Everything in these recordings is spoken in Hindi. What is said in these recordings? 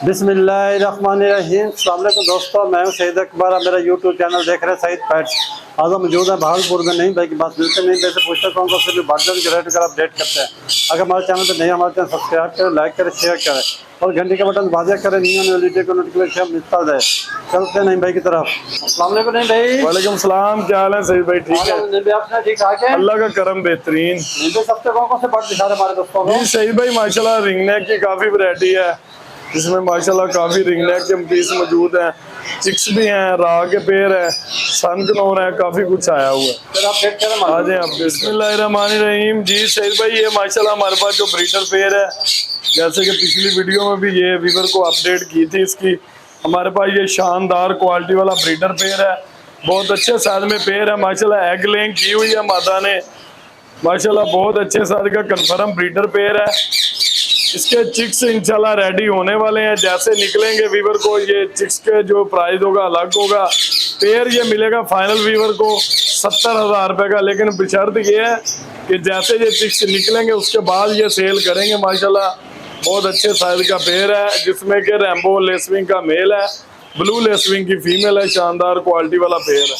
बिस्मिल्लाहिर्रहमानिर्रहीम। अस्सलाम वालेकुम दोस्तों, मैं हूं सईद अकबर। आप मेरा यूट्यूब चैनल देख रहे हैं सईद पेट्स। आज हम मौजूद है भागलपुर में। नहीं भाई की बात मिलते नहीं जैसे पूछते कौन कौन से भागदौड़ के रेट वगैरह अपडेट करते हैं। अगर हमारे चैनल पर नहीं, हमारे चैनल सब्सक्राइब करें, लाइक करें, शेयर करें और घंटी का बटन बाजा करें। नहीं वीडियो को नोटिफिकेशन मिलता रहे। चलते हैं नहीं भाई की तरफ। अस्सलाम वालेकुम नहीं भाई। वालेकुम सलाम, क्या हाल है सईद भाई? ठीक है, आपने ठीक ठाक है, अल्लाह का करम बेहतरीन। सबसे कौन कौन से बर्ड दिखा रहे हमारे दोस्तों को? जी सईद भाई माशाल्लाह रिंगनेक की काफी वैरायटी है, जिसमें माशाल्लाह काफी रिंगनेक के पीस मौजूद हैं। चिक्स भी हैं, राह के पेड़ है, सनकनोर है, काफी कुछ आया हुआ है। आ जाए आप। बिस्मिल्लाहिर्रहमानिर्रहीम। जी सईद भाई ये माशाल्लाह हमारे पास जो ब्रीडर पेड़ है, जैसे कि पिछली वीडियो में भी ये वीवर को अपडेट की थी इसकी, हमारे पास ये शानदार क्वालिटी वाला ब्रीडर पेड़ है। बहुत अच्छे साइज में पेड़ है माशाल्लाह। एग लेइंग की हुई है मादा ने माशाल्लाह। बहुत अच्छे साइज का कंफर्म ब्रीडर पेड़ है। इसके चिक्स इंशाल्लाह रेडी होने वाले हैं। जैसे निकलेंगे वीवर को ये चिक्स के जो प्राइस होगा अलग होगा। पेयर ये मिलेगा फाइनल वीवर को 70,000 रुपये का, लेकिन बशर्त ये है कि जैसे ये चिक्स निकलेंगे उसके बाद ये सेल करेंगे माशाल्लाह। बहुत अच्छे साइज का पेयर है, जिसमें कि रैम्बो लेसविंग का मेल है, ब्लू लेसविंग की फीमेल है। शानदार क्वालिटी वाला पेयर है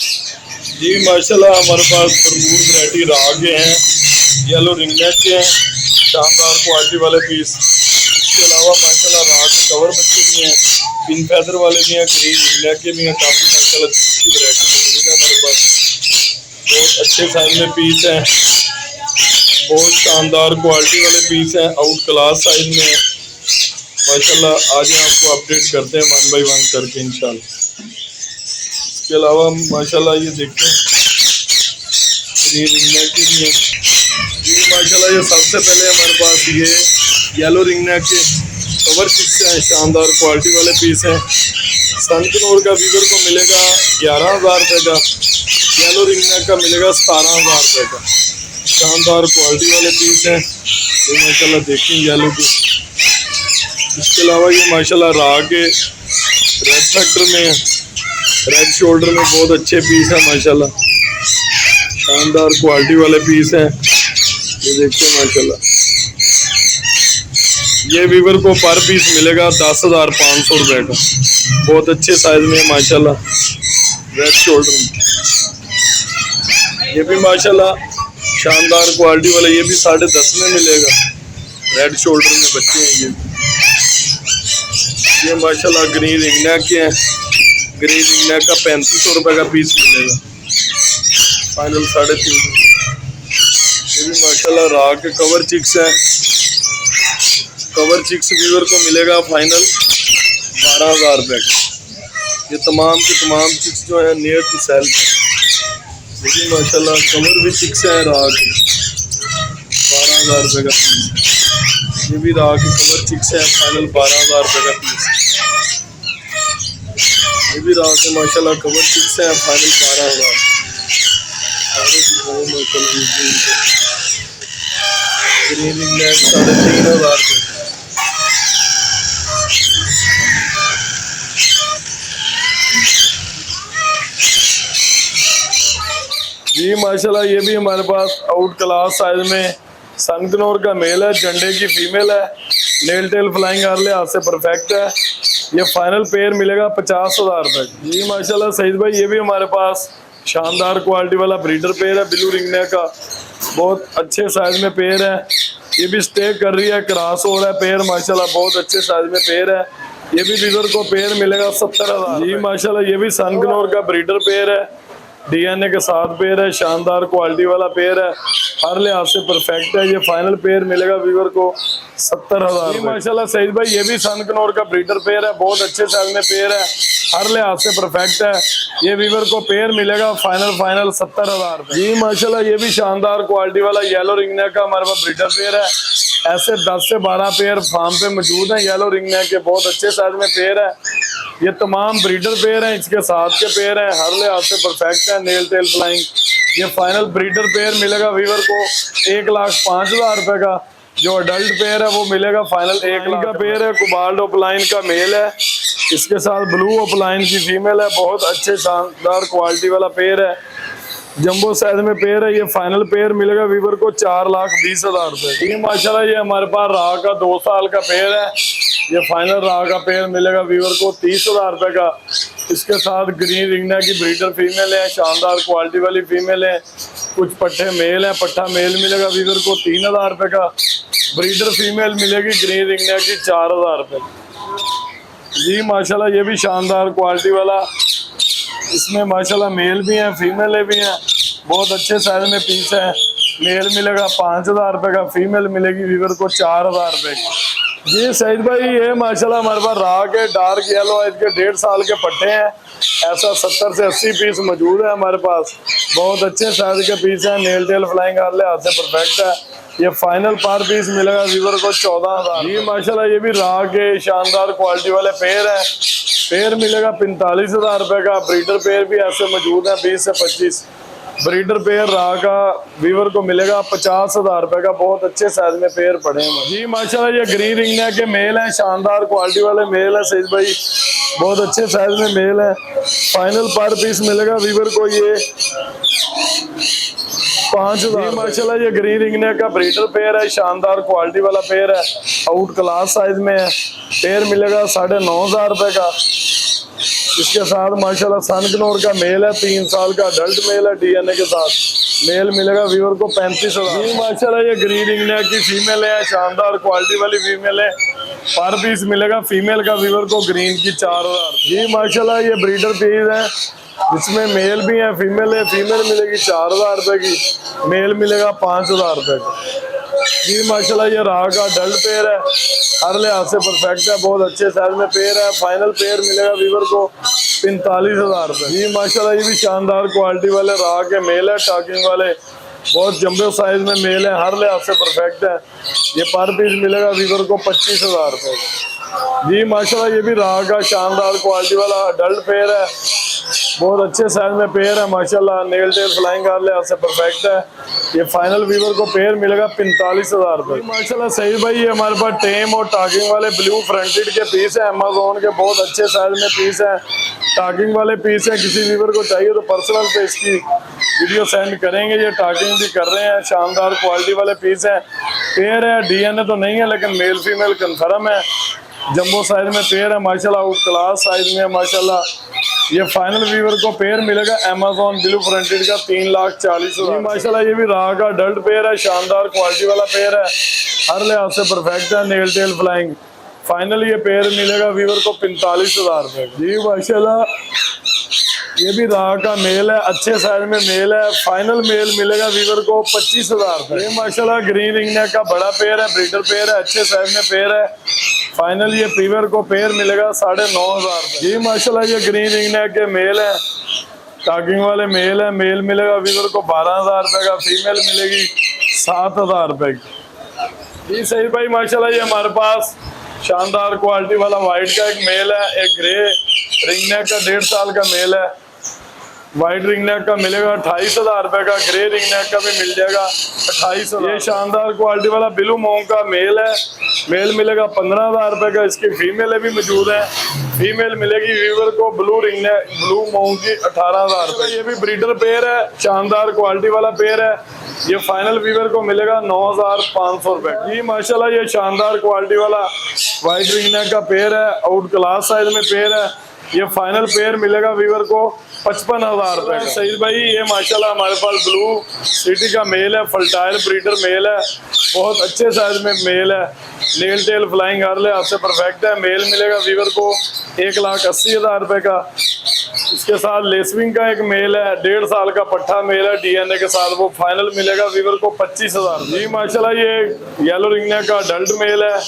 जी माशाल्लाह। हमारे पास भरपूर वैरायटी राह के हैं, येलो रिंगनेक के हैं, शानदार क्वालिटी वाले पीस। इसके अलावा माशाल्लाह राह के कवर बच्चे भी हैं, पिन फैदर वाले भी हैं, ग्रीन रिंगनेक के भी हैं। काफ़ी माशाल्लाह की वैरायटी मौजूद है हमारे पास। बहुत अच्छे साइज में पीस हैं, बहुत शानदार क्वालिटी वाले पीस हैं, आउट क्लास साइज में है माशाल्लाह। आज आपको अपडेट करते हैं वन बाई वन करके इंशाल्लाह। इसके अलावा माशाल्लाह ये देखते हैं ग्रीन रिंगनेक के भी हैं जी माशाल्लाह। ये सबसे पहले हमारे पास ये येलो रिंगनेक के कवर चिक्स हैं, शानदार क्वालिटी वाले पीस हैं। सनकनोर का वीवर को मिलेगा 11,000 रुपये का, येलो रिंगनेक का मिलेगा 17,000 रुपये का। शानदार क्वालिटी वाले पीस हैं ये माशाल्लाह। देखें येलो के। इसके अलावा ये माशाल्लाह राह के रेड फैक्टर में है, रेड शोल्डर में बहुत अच्छे पीस है माशाल्लाह। शानदार क्वालिटी वाले पीस हैं ये देखते हैं माशाल्लाह। ये वीवर को पर पीस मिलेगा 10,500 रुपये का। बहुत अच्छे साइज में है माशाल्लाह, रेड शोल्डर में। ये भी माशाल्लाह शानदार क्वालिटी वाला, ये भी 10.5 में मिलेगा। रेड शोल्डर में बच्चे हैं ये माशाल्लाह। ग्रीन रिंगनेक के हैं, ग्रीन रिंगनेक का 3500 रुपये का पीस मिलेगा, फाइनल 3.5। ये भी माशाल्लाह राह के कवर चिक्स हैं, कवर चिक्स वीवर को मिलेगा फाइनल 12,000 रुपये का। ये तमाम के तमाम चिक्स जो है नियर टू सेल। ये भी माशाल्लाह कवर भी चिक्स हैं राह के, 12,000 रुपये का पीस। ये भी राह के कवर चिक्स हैं, फाइनल 12,000 रुपये का पीस। ये भी राह के माशाल्लाह कवर चिक्स हैं, फाइनल 12,000। ग्रीन रिंगनेक 3,500 रुपये। जी माशाल्लाह ये भी हमारे पास आउट क्लास साइज में सनकनोर का मेल है, झंडे की फीमेल है, नेल टेल फ्लाइंग हर लिहाज से परफेक्ट है। ये फाइनल पेयर मिलेगा 50,000 रुपये। जी माशाल्लाह सईद भाई ये भी हमारे पास शानदार क्वालिटी वाला ब्रीडर पेयर है, ब्लू रिंगनेक का। बहुत अच्छे साइज में पेयर है, ये भी स्टे कर रही है, क्रॉस हो रहा है पेयर माशाल्लाह। बहुत अच्छे साइज में पेयर है। ये भी वीवर को पेयर मिलेगा 70,000। जी माशाल्लाह ये भी सनकनोर का ब्रीडर पेयर है, डीएनए के साथ पेयर है, शानदार क्वालिटी वाला पेयर है, हर लिहाज से परफेक्ट है। ये फाइनल पेयर मिलेगा वीवर को 70,000 माशाल्लाह। सईद भाई ये भी सनकनोर का ब्रीडर पेयर है, बहुत अच्छे साइज में पेयर है, हर लिहाज से परफेक्ट है। ये वीवर को पेयर मिलेगा फाइनल 70,000 जी माशाल्लाह। ये भी शानदार क्वालिटी वाला येलो रिंगनेक का हमारे पास ब्रीडर पेयर है। ऐसे 10 से 12 पेयर फार्म पे मौजूद हैं येलो रिंगनेक के, बहुत अच्छे साइज में पेयर है। ये तमाम ब्रीडर पेयर हैं, इसके साथ के पेयर हैं, हर लिहाज से परफेक्ट है, नेल टेल फ्लाइंग। ये फाइनल ब्रीडर पेयर मिलेगा वीवर को 1,05,000 रुपये का। जो अडल्ट पेयर है वो मिलेगा फाइनल 1 लाख का पेयर है। कुबाल्ड ओपलाइन का मेल है, इसके साथ ब्लू ओपलाइन की फीमेल है। बहुत अच्छे शानदार क्वालिटी वाला पेयर है। जंबो साइज में पेयर है। ये फाइनल पेयर मिलेगा वीवर को 4,20,000 रुपए। ये माशाल्लाह ये हमारे पास राह का 2 साल का पेयर है। ये फाइनल राह का पेयर मिलेगा वीवर को 30,000 रुपए का। इसके साथ ग्रीन रिंगना की ब्रीडर फीमेल है, शानदार क्वालिटी वाली फीमेल है। कुछ पट्टे मेल है, पट्टा मेल मिलेगा वीवर को 3,000 रुपए का। ब्रीडर फीमेल मिलेगी ग्रीन रिंगना की 4,000 रुपए। जी माशाल्लाह ये भी शानदार क्वालिटी वाला, इसमें माशाल्लाह मेल भी हैं फीमेल भी हैं। बहुत अच्छे साइज में पीस है। मेल मिलेगा 5,000 रुपए का, फीमेल मिलेगी वीवर को 4,000 रुपए की। जी सईद भाई ये माशाल्लाह हमारे पास राह के डार्क येलो एज के 1.5 साल के पट्टे हैं। ऐसा 70 से 80 पीस मौजूद है हमारे पास। बहुत अच्छे साइज के पीस हैं। नेल टेल फ्लाइंग हर लिहाज से परफेक्ट है। ये फाइनल पर पीस मिलेगा वीवर को 14,000। जी माशाल्लाह ये भी राह के शानदार क्वालिटी वाले पेयर है। पेयर मिलेगा 45,000 रुपए का। ब्रीडर पेयर भी ऐसे मौजूद है 20 से 25। ब्रीडर पेयर राह का वीवर को मिलेगा 50,000 रुपए का। बहुत अच्छे साइज में पेयर पड़े हैं। जी माशाल्लाह ये ग्रीन रिंगना के मेल हैं, शानदार क्वालिटी वाले मेल है सईद भाई। बहुत अच्छे साइज में मेल है। फाइनल पर पीस मिलेगा वीवर को ये 5,000। माशाल्लाह ये ग्रीन रिंगने का ब्रीडर पेयर है, शानदार क्वालिटी वाला पेयर है। आउट क्लास साइज में है। पेयर मिलेगा 9,500 रुपए का। इसके साथ माशाल्लाह सनकनोर का मेल है, 3 साल का अडल्ट मेल है डीएनए के साथ। मेल मिलेगा वीवर को 35,000। माशाल्लाह ये ग्रीन रिंगने की फीमेल है, शानदार क्वालिटी वाली फीमेल है। पर पीस मिलेगा फीमेल का वीवर को ग्रीन की 4,000। जी माशाल्लाह ये ब्रीडर पीस है, जिसमें मेल भी है फीमेल है। फीमेल मिलेगी 4,000 रुपए की, मेल मिलेगा 5,000 रुपए का। जी माशाल्लाह ये राह का अडल्ट पेयर है, हर लिहाज से परफेक्ट है। बहुत अच्छे साइज में पेयर है। फाइनल पेयर मिलेगा वीवर को 45,000 रुपए। जी माशाल्लाह ये भी शानदार क्वालिटी वाले राह के मेल है, टॉकिंग वाले। बहुत जंबो साइज में मेल है, हर लिहाज से परफेक्ट है। ये पर पीस मिलेगा वीवर को 25,000 रुपए का। जी माशाल्लाह ये भी राह का शानदार क्वालिटी वाला अडल्ट पेयर है। बहुत अच्छे साइज में पेयर है माशाल्लाह। नेल टेल फ्लाइंग हर लिहाज से परफेक्ट है। ये फाइनल वीवर को पेयर मिलेगा 45,000 रुपए। माशाल्लाह सही भाई ये हमारे पास टेम और टॉकिंग वाले ब्लू फ्रंटेड के पीस है, अमेज़न के। बहुत अच्छे साइज में पीस है, टॉकिंग वाले पीस है। किसी वीवर को चाहिए तो पर्सनल पे इसकी वीडियो सेंड करेंगे। ये टॉकिंग भी कर रहे हैं, शानदार क्वालिटी वाले पीस है। पेयर है, डीएनए तो नहीं है लेकिन मेल फीमेल कन्फर्म है। जंबो साइज में पेयर है माशाल्लाह, आउट क्लास साइज में माशाल्लाह। ये फाइनल वीवर को पेयर मिलेगा अमेज़न ब्लू फ्रंटेड का 3,40,000। माशाल्लाह ये भी राह का अडल्ट पेयर है, शानदार क्वालिटी वाला पेयर है। हर लिहाज से परफेक्ट है। Nail tail flying. फाइनल ये पेयर मिलेगा वीवर को 45,000 रुपए। जी माशाल्लाह ये भी राह का मेल है, अच्छे साइज में मेल है। फाइनल मेल मिलेगा वीवर को 25,000 रुपए। ये माशाल्लाह ग्रीन रिंगनेक का बड़ा पेयर है, ब्रीडर पेयर है, अच्छे साइज में पेयर है। फाइनल ये वीवर को पेयर मिलेगा 9,500 रुपए। जी माशाल्लाह ये ग्रीन रिंगनेक के मेल है, टॉकिंग वाले मेल है। मेल मिलेगा वीवर को 12,000 रुपए का, फीमेल मिलेगी 7,000 रुपए की। जी सही भाई माशाल्लाह ये हमारे पास शानदार क्वालिटी वाला व्हाइट का एक मेल है, एक ग्रे रिंगनेक का 1.5 साल का मेल है। व्हाइट रिंगनेक का मिलेगा 28,000 रुपए का, ग्रे रिंगनेक का भी मिल जाएगा 28,000। ये शानदार क्वालिटी वाला ब्लू मोंग का मेल है, मेल मिलेगा 15,000 रुपए का। इसकी फीमेल भी मौजूद है, फीमेल मिलेगी वीवर को ब्लू रिंगनेक ब्लू मोंग की 18,000 रुपए। ये भी ब्रीडर पेयर है, शानदार क्वालिटी वाला पेयर है। ये फाइनल वीवर को मिलेगा 9,500 रुपए। ये माशाल्लाह ये शानदार क्वालिटी वाला व्हाइट रिंगनेक का पेयर है, आउट क्लास साइज में पेयर है। ये फाइनल पेयर मिलेगा वीवर को 55,000 रुपए का। सईद भाई ये माशाल्लाह हमारे पास ब्लू सिटी का मेल है, फर्टाइल ब्रीडर मेल है, बहुत अच्छे साइज में मेल है। नेल टेल फ्लाइंग हर लिहाज से परफेक्ट है। मेल मिलेगा वीवर को 1,80,000 रुपए का। इसके साथ लेसविंग का एक मेल है, 1.5 साल का पट्ठा मेल है डीएनए के साथ, वो फाइनल मिलेगा वीवर को 25,000। जी माशाल्लाह ये येलो रिंगनेक का अडल्ट मेल है,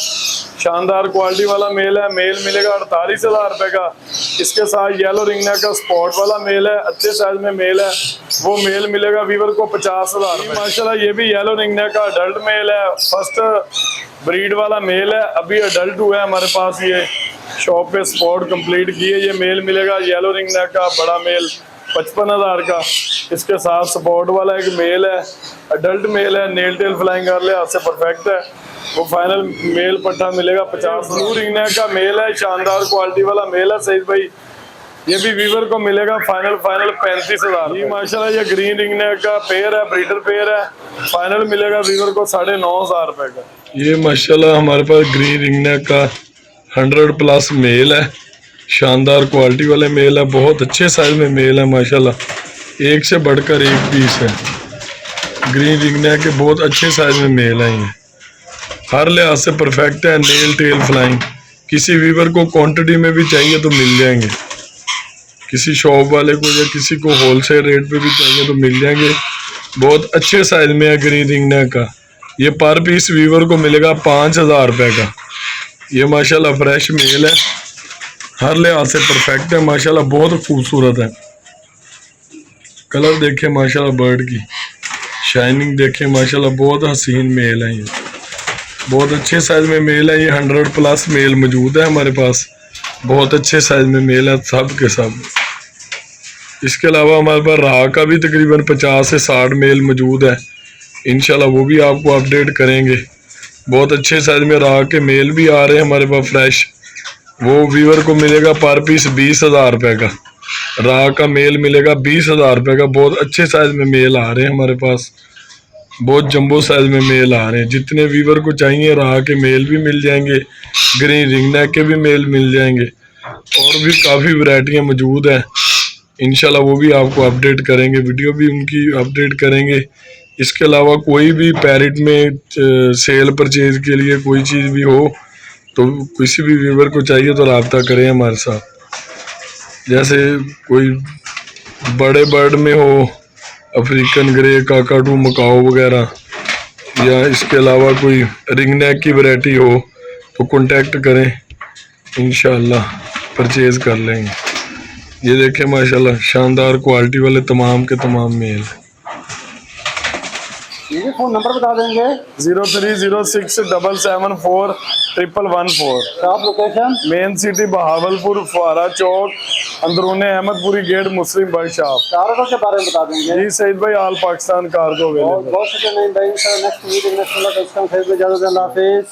शानदार क्वालिटी वाला मेल है। मेल मिलेगा 48,000 रुपए का। इसके साथ येलो रिंगनेक का स्पॉट वाला मेल है, अच्छे साइज में मेल है, वो मेल मिलेगा वीवर को 50,000। माशाल्लाह ये भी येलो रिंगनेक का अडल्ट मेल है, फर्स्ट ब्रीड वाला मेल है, अभी अडल्ट हुआ है हमारे पास। ये शॉप पे स्पॉट कंप्लीट किए। ये मेल मिलेगा येलो रिंगनेक का बड़ा मेल 55,000 का। इसके साथ सपोर्ट वाला एक मेल है, अडल्ट मेल है, नेल टेल फ्लाइंग कर ले हाथ से परफेक्ट है, वो फाइनल मेल पट्टा मिलेगा 50। ब्लू रिंगनेक का मेल है, शानदार क्वालिटी वाला मेल है सईद भाई। ये भी वीवर को मिलेगा फाइनल 35,000। ये माशाल्लाह ये ग्रीन रिंग नेक का पेयर है, ब्रीडर पेयर है, फाइनल मिलेगा वीवर को 9,500 रुपए का। ये माशाल्लाह हमारे पास ग्रीन रिंग नेक का 100+ मेल है, शानदार क्वालिटी वाले मेल है, बहुत अच्छे साइज में मेल है माशाल्लाह, एक से बढ़कर एक पीस है। ग्रीन रिंग नेक के बहुत अच्छे साइज में मेल है, ये हर लिहाज से परफेक्ट है, नेल टेल फ्लाइंग। किसी वीवर को क्वांटिटी में भी चाहिए तो मिल जाएंगे, किसी शॉप वाले को या किसी को होलसेल रेट पे भी चाहिए तो मिल जाएंगे। बहुत अच्छे साइज में है ग्रीन रिंग नेक का। ये पर पीस वीवर को मिलेगा 5,000 रुपए का। ये माशाल्लाह फ्रेश मेल है, हर लिहाज से परफेक्ट है माशाल्लाह, बहुत खूबसूरत है। कलर देखे माशाल्लाह, बर्ड की शाइनिंग देखे माशाल्लाह, बहुत हसीन मेल है। ये बहुत अच्छे साइज में मेल है, ये 100+ मेल मौजूद है हमारे पास, बहुत अच्छे साइज में मेल है सब के सब। इसके अलावा हमारे पास राह का भी तकरीबन 50 से 60 मेल मौजूद है, इंशाल्लाह वो भी आपको अपडेट करेंगे। बहुत अच्छे साइज में राह के मेल भी आ रहे हैं हमारे पास फ्रेश, वो वीवर को मिलेगा पर पीस 20,000 रुपए का। राह का मेल मिलेगा 20,000 रुपए का। बहुत अच्छे साइज में मेल आ रहे हैं हमारे पास, बहुत जंबो साइज में मेल आ रहे हैं। जितने वीवर को चाहिए राह के मेल भी मिल जाएंगे, ग्रीन रिंग नेक के भी मेल मिल जाएंगे, और भी काफ़ी वैरायटियाँ मौजूद हैं। इंशाल्लाह वो भी आपको अपडेट करेंगे, वीडियो भी उनकी अपडेट करेंगे। इसके अलावा कोई भी पैरेट में सेल परचेज के लिए कोई चीज़ भी हो तो किसी भी वीवर को चाहिए तो रब्ता करें हमारे साथ। जैसे कोई बड़े बर्ड में हो, अफ्रीकन ग्रे, काकाटू, मकाओ वगैरह, या इसके अलावा कोई रिंग नेक की वैरायटी हो तो कांटेक्ट करें, इंशाल्लाह परचेज कर लेंगे। ये देखें माशाल्लाह शानदार क्वालिटी वाले तमाम के तमाम मेल। ये फ़ोन नंबर बता देंगे। 0306774114। Shop location main city Bahawalpur, फुहारा चौक, अंदरूने अहमदपुरी गेट, मुस्लिम भाई शॉप। कार्गो के बारे में बता देंगे। जी सईद भाई, ऑल पाकिस्तान कार्गो अवेलेबल। बहुत शुक्रिया। नेक्स्ट वीडियो नेक्स्ट मुलाकात, इज्जाज़त, अल्लाह हाफिज़।